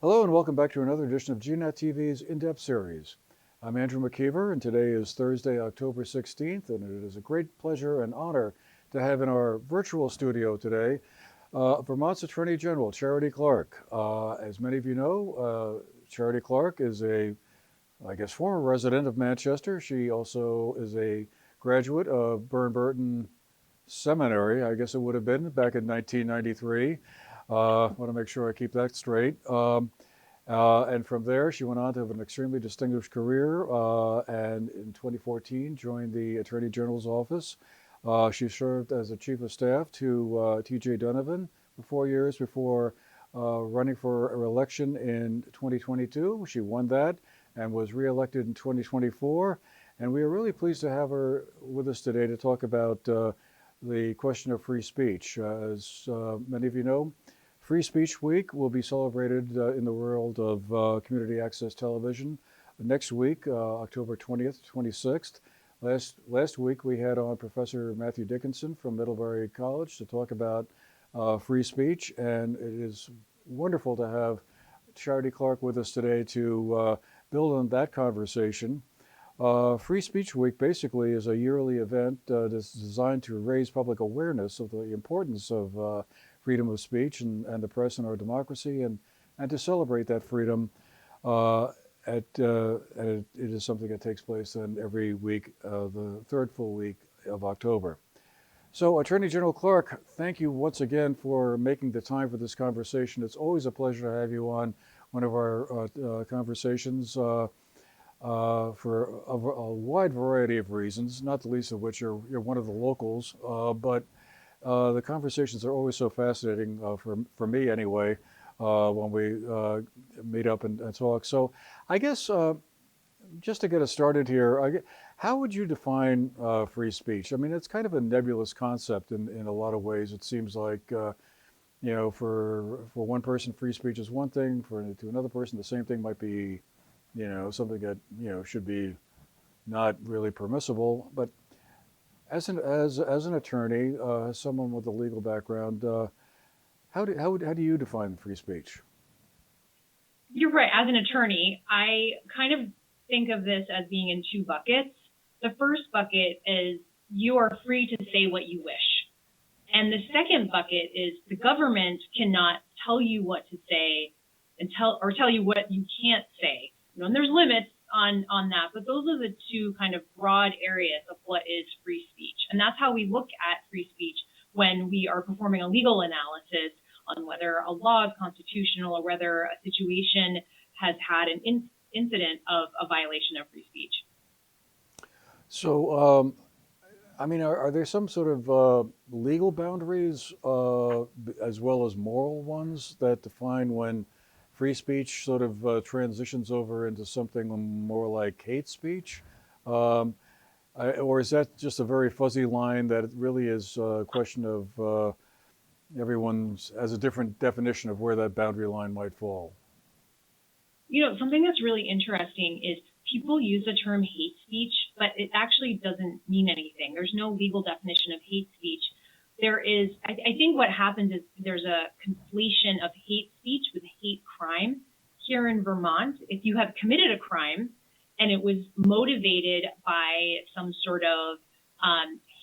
Hello and welcome back to another edition of GNAT-TV's In-Depth series. I'm Andrew McKeever and today is Thursday, October 16th, and it is a great pleasure and honor to have in our virtual studio today Vermont's Attorney General, Charity Clark. As many of you know, Charity Clark is former resident of Manchester. She also is a graduate of Burton Seminary, I guess it would have been, back in 1993. Want to make sure I keep that straight. And from there, she went on to have an extremely distinguished career and in 2014 joined the Attorney General's office. She served as a chief of staff to T.J. Donovan for 4 years before running for election in 2022. She won that and was reelected in 2024. And we are really pleased to have her with us today to talk about the question of free speech. As many of you know, Free Speech Week will be celebrated in the world of community access television next week, October 20th, 26th. Last week we had on Professor Matthew Dickinson from Middlebury College to talk about free speech, and it is wonderful to have Charity Clark with us today to build on that conversation. Free Speech Week basically is a yearly event that's designed to raise public awareness of the importance of freedom of speech and the press in our democracy, and to celebrate that freedom. And it is something that takes place then every week, the third full week of October. So Attorney General Clark, thank you once again for making the time for this conversation. It's always a pleasure to have you on one of our conversations for a wide variety of reasons, not the least of which you're one of the locals, but the conversations are always so fascinating for me anyway, when we meet up and talk. So I guess just to get us started here, how would you define free speech? I mean, it's kind of a nebulous concept in a lot of ways. It seems like, for one person, free speech is one thing. To another person, the same thing might be, something that, should be not really permissible. But as an attorney, as someone with a legal background, how do you define free speech? You're right. As an attorney, I kind of think of this as being in two buckets. The first bucket is you are free to say what you wish. And the second bucket is the government cannot tell you what to say and tell you what you can't say. And there's limits on that, but those are the two kind of broad areas of what is free speech. And that's how we look at free speech when we are performing a legal analysis on whether a law is constitutional or whether a situation has had an incident of a violation of free speech. So, are there some sort of legal boundaries as well as moral ones that define when free speech sort of transitions over into something more like hate speech? Or is that just a very fuzzy line that it really is a question of everyone has a different definition of where that boundary line might fall? Something that's really interesting is people use the term hate speech, but it actually doesn't mean anything. There's no legal definition of hate speech. I think what happens is there's a conflation of hate speech with hate crime. Here in Vermont, if you have committed a crime and it was motivated by some sort of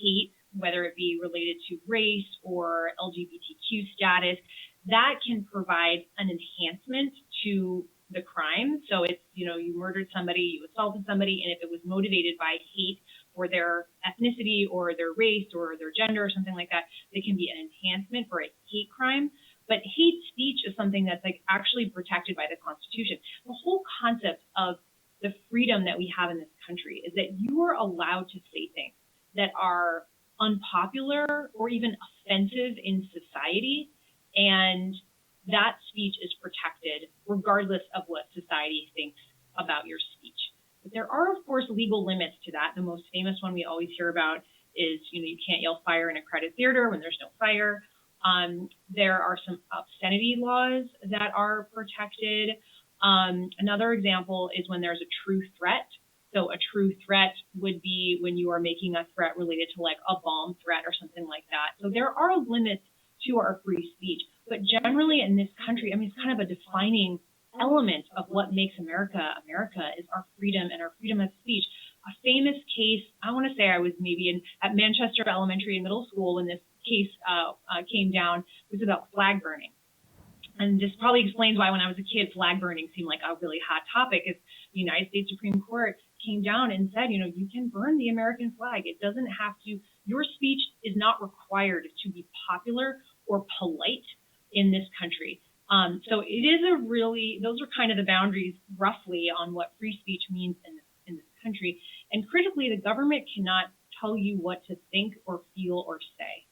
hate, whether it be related to race or LGBTQ status, that can provide an enhancement to the crime. So it's, you murdered somebody, you assaulted somebody, and if it was motivated by hate for their ethnicity or their race or their gender or something like that, it can be an enhancement for a hate crime. But hate speech is something that's actually protected by the Constitution. The whole concept of the freedom that we have in this country is that you are allowed to say things that are unpopular or even offensive in society, and that speech is protected regardless of what society thinks about your speech. But there are, of course, legal limits to that. The most famous one we always hear about is, you can't yell fire in a crowded theater when there's no fire. There are some obscenity laws that are protected. Another example is when there's a true threat. So a true threat would be when you are making a threat related to like a bomb threat or something like that. So there are limits to our free speech. But generally in this country, it's kind of a defining element of what makes America America is our freedom and our freedom of speech. A famous case, I want to say I was maybe at Manchester Elementary and Middle School when this case came down, was about flag burning. And this probably explains why when I was a kid, flag burning seemed like a really hot topic. Is the United States Supreme Court came down and said, you can burn the American flag. It doesn't have to, your speech is not required to be popular or polite in this country. So it is those are kind of the boundaries roughly on what free speech means in this country. And critically, the government cannot tell you what to think or feel or say.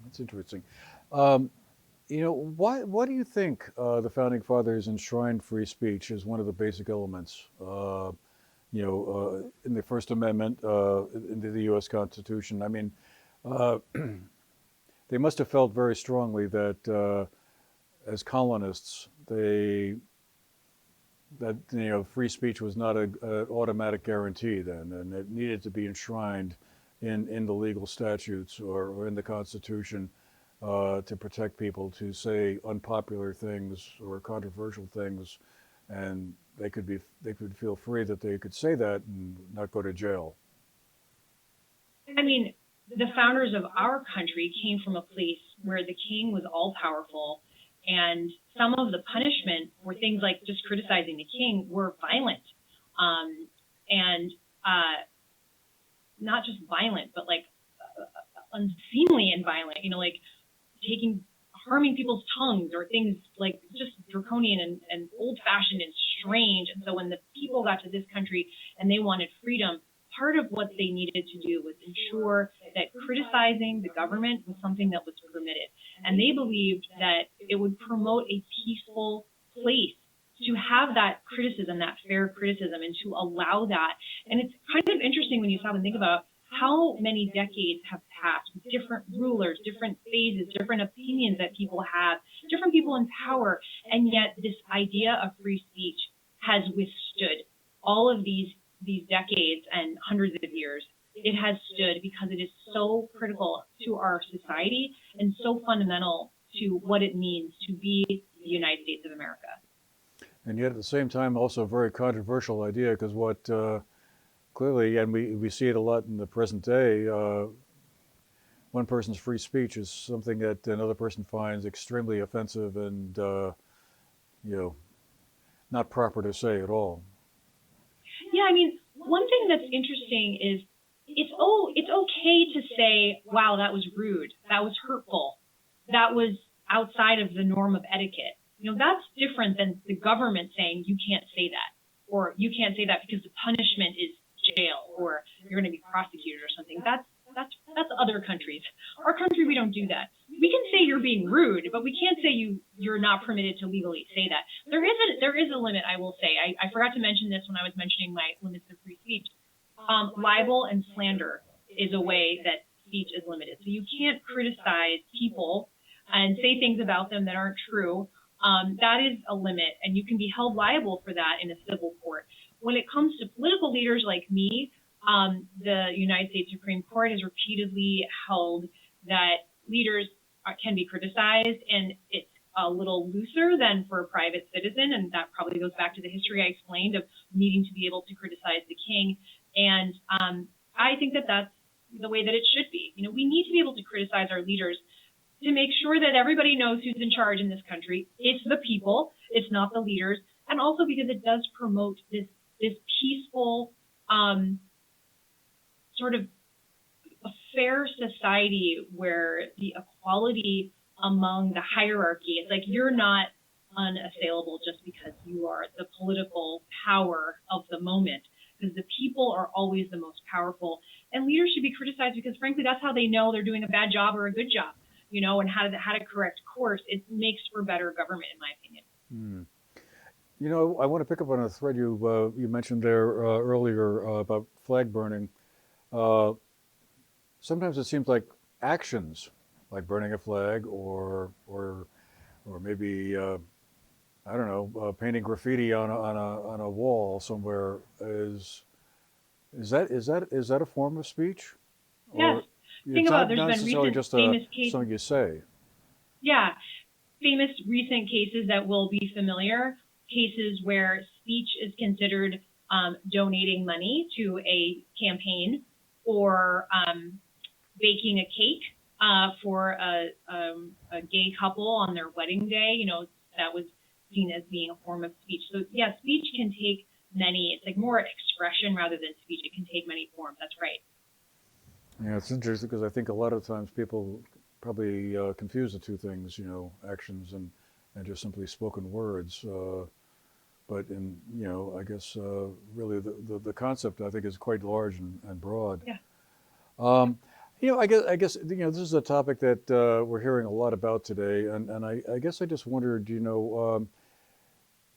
That's interesting. Why do you think the founding fathers enshrined free speech as one of the basic elements? In the First Amendment, into the U.S. Constitution. I mean, they must have felt very strongly that as colonists, free speech was not an automatic guarantee then, and it needed to be enshrined in the legal statutes or in the Constitution to protect people to say unpopular things or controversial things, and they could feel free that they could say that and not go to jail. I mean, the founders of our country came from a place where the king was all powerful, and some of the punishment for things like just criticizing the king were violent, and not just violent, but like unseemly and violent. Like harming people's tongues or things like just draconian and old-fashioned and strange. And so when the people got to this country and they wanted freedom, part of what they needed to do was ensure that criticizing the government was something that was permitted. And they believed that it would promote a peaceful place to have that criticism, that fair criticism, and to allow that. And it's kind of interesting when you stop and think about how many decades have passed with different rulers, different phases, different opinions that people have, different people in power, and yet this idea of free speech has withstood all of these decades and hundreds of years. It has stood because it is so critical to our society and so fundamental to what it means to be the United States of America. And yet at the same time, also a very controversial idea, because what clearly, and we see it a lot in the present day, one person's free speech is something that another person finds extremely offensive and not proper to say at all. Yeah, I mean, one thing that's interesting is it's okay to say, wow, that was rude, that was hurtful, that was outside of the norm of etiquette. That's different than the government saying you can't say that, or you can't say that because the punishment is jail, or you're going to be prosecuted or something. That's other countries. Our country, we don't do that. We can say you're being rude, but we can't say you're not permitted to legally say that. There is a limit, I will say. I forgot to mention this when I was mentioning my limits of free speech. Libel and slander is a way that speech is limited. So you can't criticize people and say things about them that aren't true. That is a limit, and you can be held liable for that in a civil court. When it comes to political leaders like me, the United States Supreme Court has repeatedly held that leaders can be criticized, and it's a little looser than for a private citizen, and that probably goes back to the history I explained of needing to be able to criticize the king. And I think that that's the way that it should be. We need to be able to criticize our leaders to make sure that everybody knows who's in charge in this country. It's the people, it's not the leaders, and also because it does promote this peaceful sort of a fair society where the equality among the hierarchy, it's like you're not unassailable just because you are the political power of the moment, because the people are always the most powerful. And leaders should be criticized because, frankly, that's how they know they're doing a bad job or a good job, and how to correct course. It makes for better government, in my opinion. I want to pick up on a thread you mentioned there earlier about flag burning. Sometimes it seems like actions, like burning a flag, or maybe I don't know, painting graffiti on a wall somewhere is that a form of speech? Yes. Or Think it's about not there's been necessarily recent just famous cases. something you say. Yeah. famous recent cases that will be familiar, cases where speech is considered donating money to a campaign, or baking a cake for a gay couple on their wedding day. That was seen as being a form of speech. So yeah, speech can take many, it's like more expression rather than speech. It can take many forms. That's right. Yeah, it's interesting because I think a lot of times people probably confuse the two things, actions and just simply spoken words. But I guess really the concept I think is quite large and broad. Yeah. Um, I guess this is a topic that we're hearing a lot about today, and I guess I just wondered,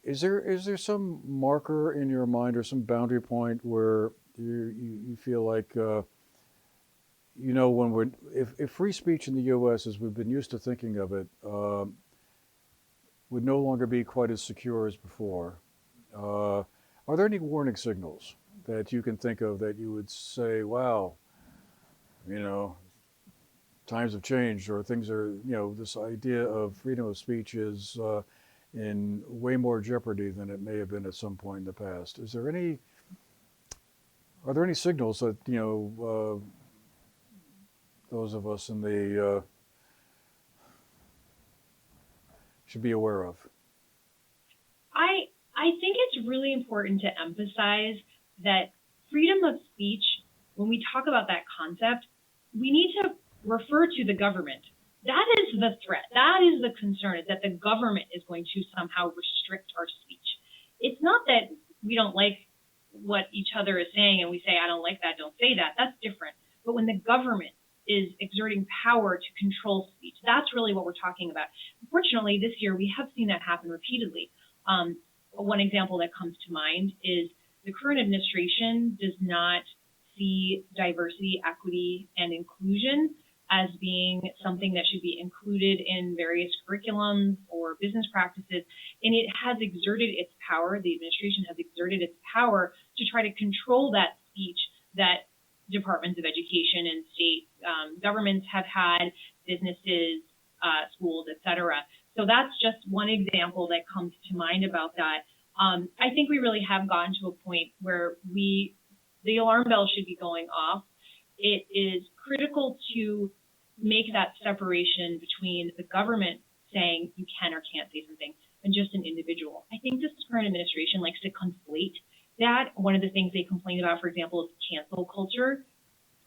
is there some marker in your mind or some boundary point where you feel like when if free speech in the U.S. as we've been used to thinking of it would no longer be quite as secure as before, are there any warning signals that you can think of that you would say, wow, times have changed, or things are, this idea of freedom of speech is in way more jeopardy than it may have been at some point in the past? Are there any signals that, those of us in the should be aware of? I think it's really important to emphasize that freedom of speech, when we talk about that concept, we need to refer to the government. That is the threat. That is the concern, is that the government is going to somehow restrict our speech. It's not that we don't like what each other is saying and we say, I don't like that, don't say that. That's different. But when the government is exerting power to control speech, that's really what we're talking about. Unfortunately, this year we have seen that happen repeatedly. One example that comes to mind is the current administration does not see diversity, equity, and inclusion as being something that should be included in various curriculums or business practices. And it has exerted its power, the administration has exerted its power to try to control that speech that departments of education and state governments have had, businesses, schools, et cetera. So that's just one example that comes to mind about that. I think we really have gotten to a point where the alarm bell should be going off. It is critical to make that separation between the government saying you can or can't say something and just an individual. I think this current administration likes to conflate that. One of the things they complain about, for example, is cancel culture.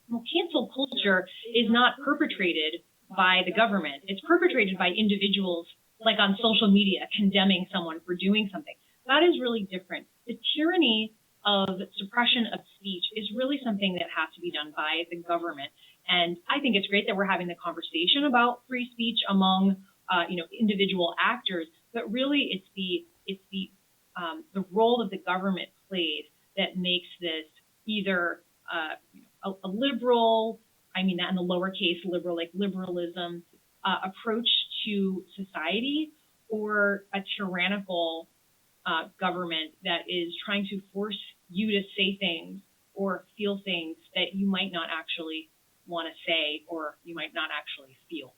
Well, cancel culture is not perpetrated by the government. It's perpetrated by individuals, like on social media, condemning someone for doing something. That is really different. The tyranny of suppression of speech is really something that has to be done by the government. And I think it's great that we're having the conversation about free speech among, individual actors, but really it's the role that the government plays that makes this either a liberal, I mean that in the lowercase liberal, like liberalism, approach to society, or a tyrannical government that is trying to force you to say things or feel things that you might not actually want to say, or you might not actually feel.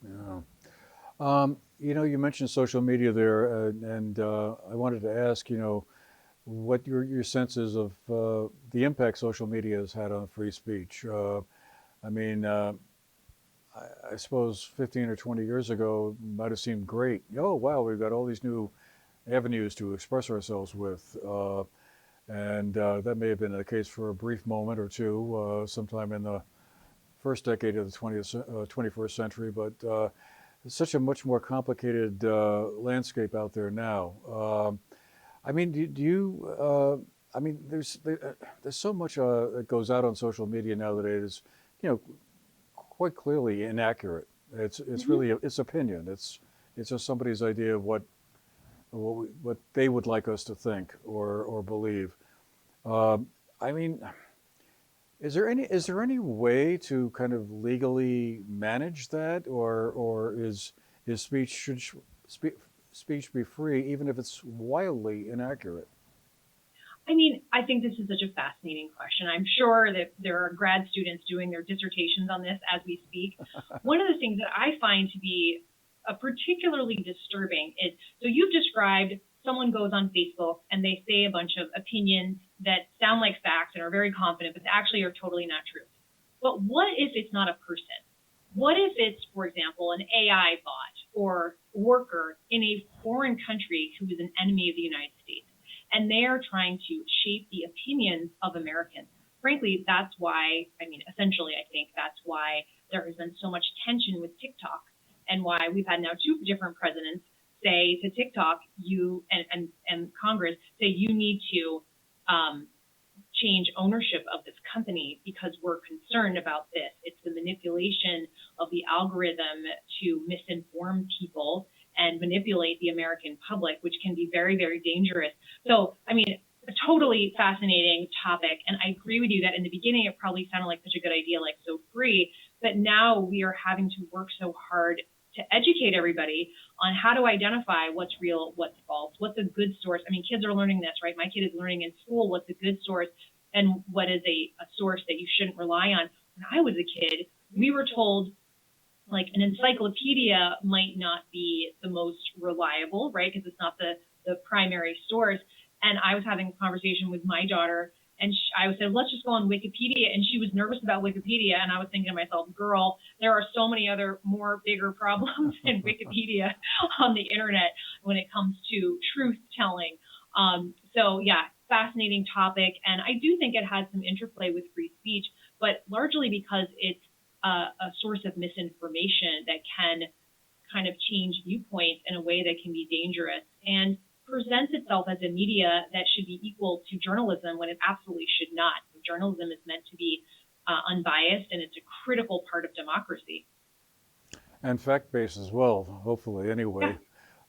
Yeah. You mentioned social media there, and I wanted to ask, what your sense is of the impact social media has had on free speech. I suppose 15 or 20 years ago might have seemed great. Oh, wow, we've got all these new avenues to express ourselves with. And that may have been the case for a brief moment or two, sometime in the first decade of the 21st century. But it's such a much more complicated landscape out there now. There's so much that goes out on social media now that it is, quite clearly inaccurate. It's really it's opinion. It's just somebody's idea of what they would like us to think or believe. Is there any way to kind of legally manage that, or is speech be free even if it's wildly inaccurate? I think this is such a fascinating question. I'm sure that there are grad students doing their dissertations on this as we speak. One of the things that I find to be particularly disturbing is, so you've described someone goes on Facebook and they say a bunch of opinions that sound like facts and are very confident, but actually are totally not true. But what if it's not a person? What if it's, for example, an AI bot or worker in a foreign country who is an enemy of the United States, and they are trying to shape the opinions of Americans? Frankly, that's why, essentially, I think that's why there has been so much tension with TikTok, and why we've had now 2 different presidents say to TikTok, and Congress say you need to change ownership of this company because we're concerned about this. It's the manipulation of the algorithm to misinform people and manipulate the American public, which can be very, very dangerous. So, a totally fascinating topic. And I agree with you that in the beginning, it probably sounded like such a good idea, like so free, but now we are having to work so hard to educate everybody on how to identify what's real, what's false, what's a good source. Kids are learning this, right? My kid is learning in school what's a good source and what is a source that you shouldn't rely on. When I was a kid, we were told like an encyclopedia might not be the most reliable, right? Because it's not the primary source. And I was having a conversation with my daughter, and I said, let's just go on Wikipedia. And she was nervous about Wikipedia. And I was thinking to myself, girl, there are so many other bigger problems in Wikipedia on the internet when it comes to truth telling. So yeah, fascinating topic. And I do think it has some interplay with free speech, but largely because it's a source of misinformation that can kind of change viewpoints in a way that can be dangerous and presents itself as a media that should be equal to journalism when it absolutely should not. Journalism is meant to be unbiased, and it's a critical part of democracy. And fact-based as well, hopefully, anyway.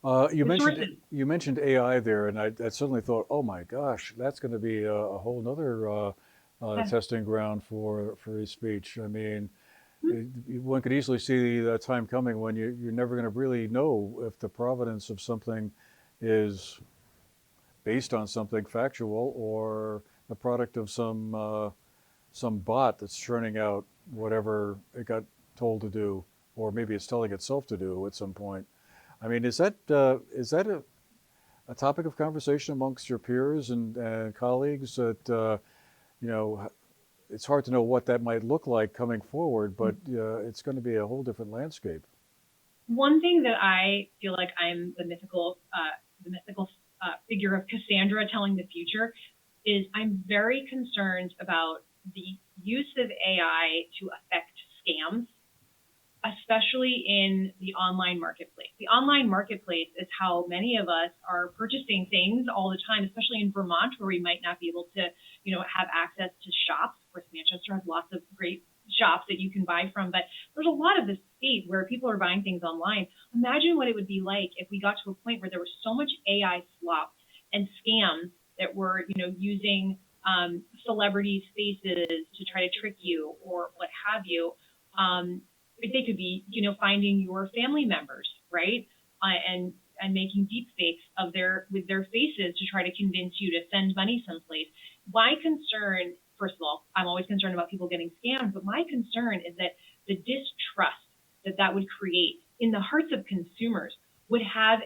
Yeah. You mentioned AI there, and I certainly thought, oh my gosh, that's going to be a whole nother testing ground for free speech. One could easily see the time coming when you're never going to really know if the provenance of something is based on something factual or the product of some bot that's churning out whatever it got told to do, or maybe it's telling itself to do at some point. Is that a topic of conversation amongst your peers and colleagues that it's hard to know what that might look like coming forward, but it's going to be a whole different landscape. One thing that I feel like I'm the mythical figure of Cassandra telling the future is I'm very concerned about the use of AI to affect scams, especially in the online marketplace. The online marketplace is how many of us are purchasing things all the time, especially in Vermont, where we might not be able to, have access to shops. Of course, Manchester has lots of great shops that you can buy from, but there's a lot of the state where people are buying things online. Imagine what it would be like if we got to a point where there was so much AI slop and scams that were, using celebrities' faces to try to trick you or what have you. They could be, finding your family members, right? And making deep fakes with their faces to try to convince you to send money someplace. My concern, first of all, I'm always concerned about people getting scammed, but my concern is that the distrust that would create in the hearts of consumers would have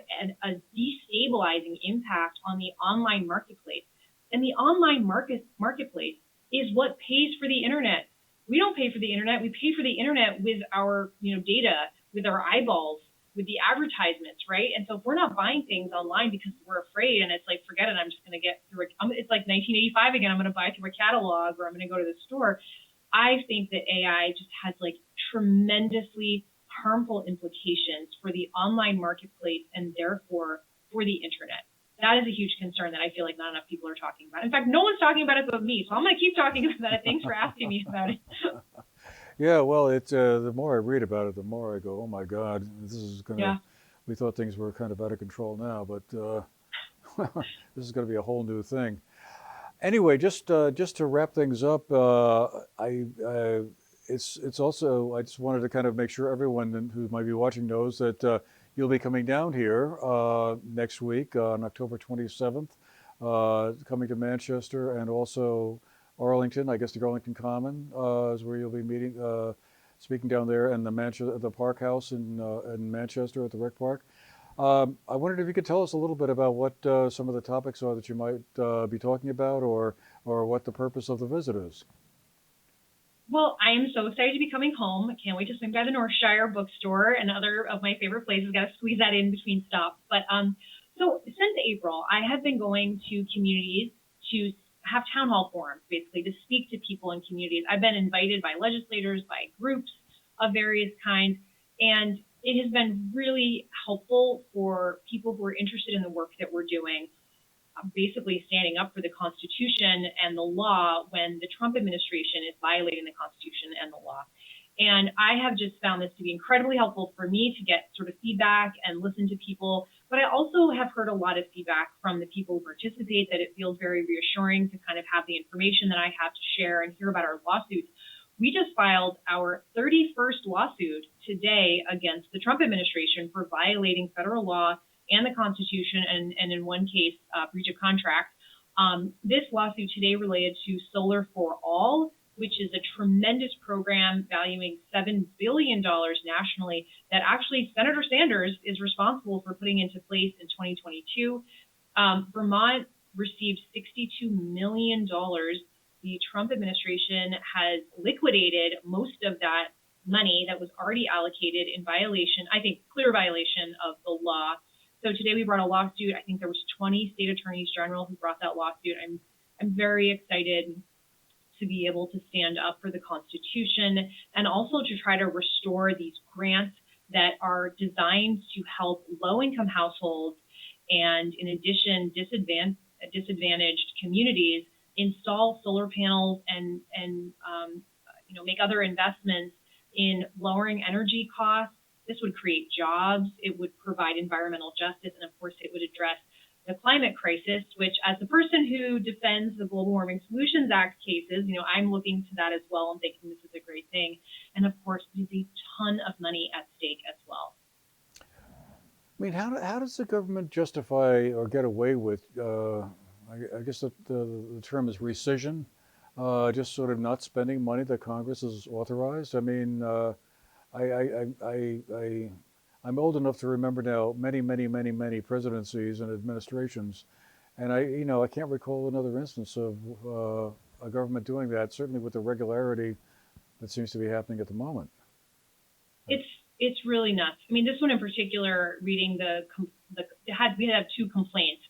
a destabilizing impact on the online marketplace. And the online marketplace is what pays for the internet. We don't pay for the internet. We pay for the internet with our, data, with our eyeballs, with the advertisements, right? And so if we're not buying things online because we're afraid, and it's like, forget it, I'm just going to get through it's like 1985 again. I'm going to buy through a catalog, or I'm going to go to the store. I think that AI just has like tremendously harmful implications for the online marketplace and therefore for the internet. That is a huge concern that I feel like not enough people are talking about. In fact, no one's talking about it but me, so I'm going to keep talking about it. Thanks for asking me about it. Yeah, well, the more I read about it, the more I go, oh my God, this is going to. Yeah. We thought things were kind of out of control now, but this is going to be a whole new thing. Anyway, just to wrap things up, it's also, I just wanted to kind of make sure everyone who might be watching knows that you'll be coming down here next week on October 27th, coming to Manchester and also Arlington. I guess the Arlington Common is where you'll be meeting, speaking down there in the Park House in Manchester at the Rec Park. I wondered if you could tell us a little bit about what some of the topics are that you might be talking about, or what the purpose of the visit is. Well, I am so excited to be coming home. I can't wait to swing by the Northshire bookstore, another of my favorite places. Got to squeeze that in between stops. But so since April, I have been going to communities to have town hall forums, basically to speak to people in communities. I've been invited by legislators, by groups of various kinds, and it has been really helpful for people who are interested in the work that we're doing, basically standing up for the Constitution and the law when the Trump administration is violating the Constitution and the law. And I have just found this to be incredibly helpful for me to get sort of feedback and listen to people. But I also have heard a lot of feedback from the people who participate that it feels very reassuring to kind of have the information that I have to share and hear about our lawsuits. We just filed our 31st lawsuit today against the Trump administration for violating federal law and the Constitution, and in one case, breach of contract. This lawsuit today related to Solar for All, which is a tremendous program valuing $7 billion nationally that actually Senator Sanders is responsible for putting into place in 2022. Vermont received $62 million. The Trump administration has liquidated most of that money that was already allocated in violation, I think, clear violation of the law. So today we brought a lawsuit. I think there was 20 state attorneys general who brought that lawsuit. I'm very excited to be able to stand up for the Constitution and also to try to restore these grants that are designed to help low-income households and, in addition, disadvantaged communities install solar panels and make other investments in lowering energy costs. This would create jobs, it would provide environmental justice, and of course it would address the climate crisis, which, as the person who defends the Global Warming Solutions Act cases, I'm looking to that as well and thinking this is a great thing. And of course, there's a ton of money at stake as well. I mean, how does the government justify or get away with, I guess the term is rescission, just sort of not spending money that Congress has authorized? I mean, I'm old enough to remember now many presidencies and administrations, and I can't recall another instance of a government doing that, certainly with the regularity that seems to be happening at the moment. It's really nuts. I mean, this one in particular, reading we had two complaints.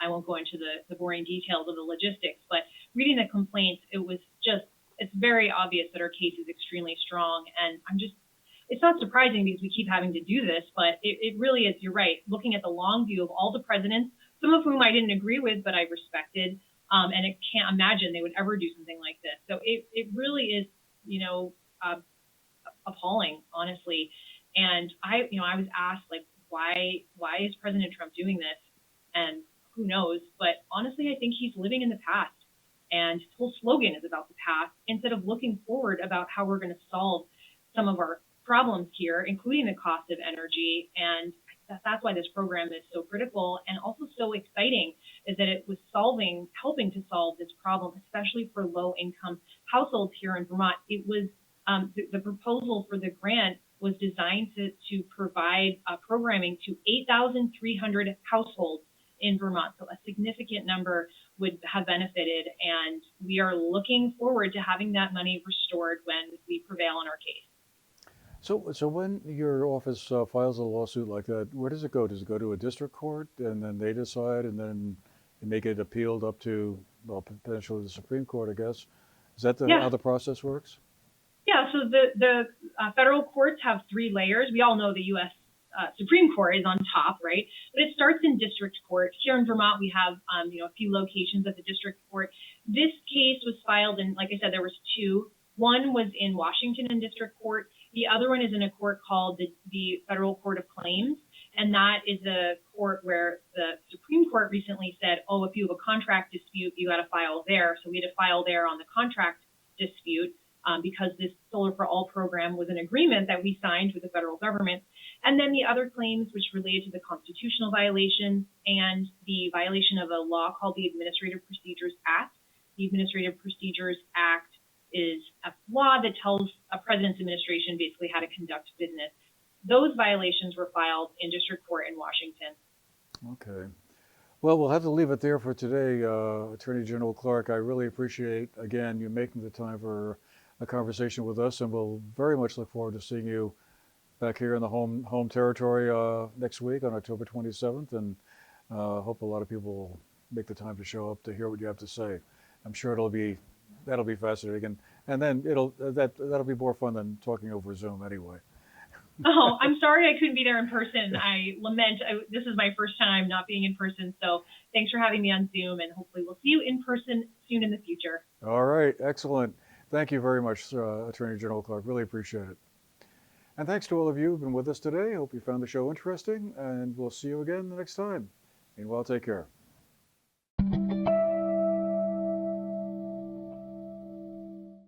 I won't go into the boring details of the logistics, but reading the complaints, it's very obvious that our case is extremely strong, and it's not surprising because we keep having to do this, but it really is, you're right, looking at the long view of all the presidents, some of whom I didn't agree with, but I respected, and I can't imagine they would ever do something like this. So it really is, appalling, honestly. And I was asked, like, why is President Trump doing this? And who knows? But honestly, I think he's living in the past. And his whole slogan is about the past instead of looking forward about how we're going to solve some of our problems here, including the cost of energy. And that's why this program is so critical and also so exciting, is that it was helping to solve this problem, especially for low-income households here in Vermont. It was the proposal for the grant was designed to provide programming to 8,300 households in Vermont. So a significant number would have benefited, and we are looking forward to having that money restored when we prevail on our case. So when your office files a lawsuit like that, where does it go? Does it go to a district court, and then they decide, and then you make it appealed up to, well, potentially the Supreme Court, I guess? Is that how the process works? Yeah, so the federal courts have three layers. We all know the U.S. Supreme Court is on top, right? But it starts in district court. Here in Vermont, we have a few locations at the district court. This case was filed in, like I said, there was two. One was in Washington in district court. The other one is in a court called the Federal Court of Claims. And that is a court where the Supreme Court recently said, oh, if you have a contract dispute, you got to file there. So we had to file there on the contract dispute. Because this Solar for All program was an agreement that we signed with the federal government. And then the other claims, which related to the constitutional violation and the violation of a law called the Administrative Procedures Act. The Administrative Procedures Act is a law that tells a president's administration basically how to conduct business. Those violations were filed in district court in Washington. Okay. Well, we'll have to leave it there for today, Attorney General Clark. I really appreciate, again, you making the time for a conversation with us, and we'll very much look forward to seeing you back here in the home territory next week on October 27th, and hope a lot of people will make the time to show up to hear what you have to say. I'm sure that'll be fascinating, and then that'll be more fun than talking over Zoom anyway. Oh, I'm sorry I couldn't be there in person. I lament. This is my first time not being in person, so thanks for having me on Zoom, and hopefully we'll see you in person soon in the future. All right, excellent. Thank you very much, Attorney General Clark. Really appreciate it. And thanks to all of you who've been with us today. Hope you found the show interesting, and we'll see you again the next time. Meanwhile, take care.